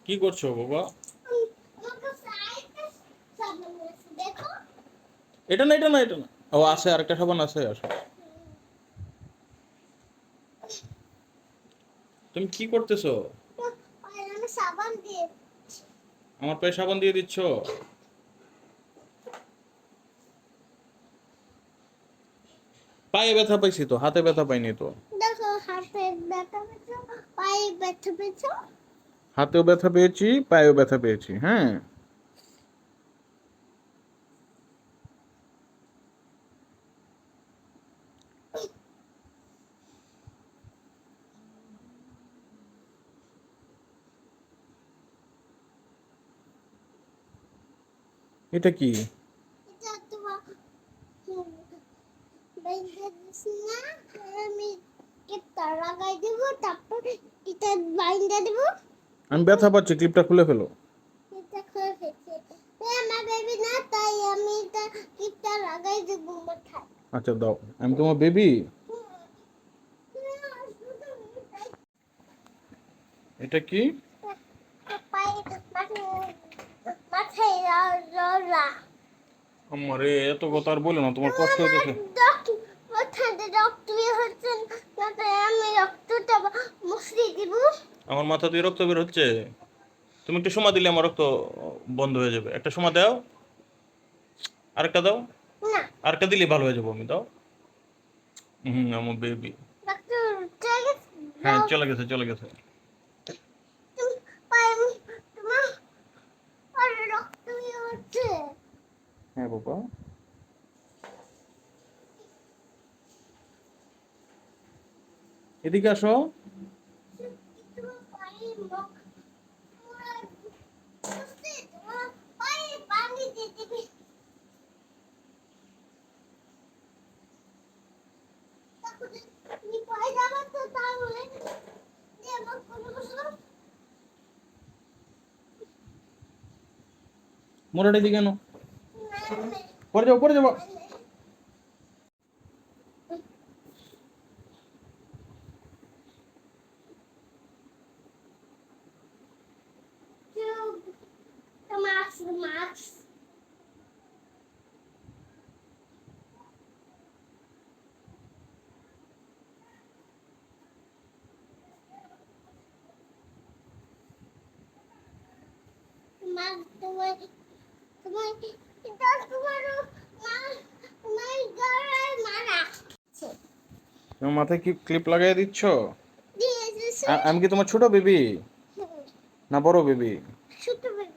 কি করছো বাবা? এটা না, এটা না, এটা না। ও আছে, আরেকটা সাবান আছে, আসো। তুমি কি করতেছো? আমার পায়ে সাবান দিয়ে দিচ্ছ? পায়ে ব্যথা পাইছি তো, হাতে ব্যথা পাইনি তো। দেখো হাতে ব্যথা পেয়েছো, পায়ে ব্যথা পেয়েছো। হাতেও ব্যথা পেয়েছি, পায়েও ব্যথা পেয়েছি, হ্যাঁ। এটা কি? এটা তোমার বাইন্দা দিস না, আমি এটা লাগাই দেবো, তারপর এটা বাইন্দা দেবো। আমি ব্যথা পাচ্ছি, ক্লিপটা খুলে ফেলো। এটা খুলে ফেলছে, আমার বেবি না, তাই আমি এটা এটা লাগাই দেবো মাথায়। আচ্ছা দাও, আমি তোমার বেবি। এটা কি? পায়ে মাথায় রলা। আমারে এত কথা আর বলো না, তোমার কষ্ট হইতেছে। রক্ত বের হচ্ছে না, তাই আমি রক্তটা মুছিয়ে দিব। আমার মাথা দিয়ে রক্ত বের হচ্ছে। তুমি একটু সময় দিলে আমার রক্ত বন্ধ হয়ে যাবে। একটা সময় দাও, আরেকটা দাও। না, আরেকটা দিলে ভালো হয়ে যাবো আমি, দাও। আমার বেবি। ডাক্তার চলে গেছে। হ্যাঁ, চলে গেছে, চলে গেছে। তোমার আর রক্ত বের হচ্ছে। হ্যাঁ বাবা। এদিকে আসো। তোমার পায়ে মুখ তোমার পায়ে পানি দিয়ে দিবি। তুমি পায়ে যাবে তো, তাহলে দিয়ে আমার কোনো কিছু। মোড়াটা দিকে কেন? পরে যাবো, পরে যাবো। Max, Max. Max, তোমার এটা তোমারও মা, তোমার গলায় মারা আছে। তোমার মাথায় কি ক্লিপ লাগাই দিচ্ছ? দিয়েছে আমি কি তোমার ছোট বেবি না বড় বেবি? ছোট বেবি।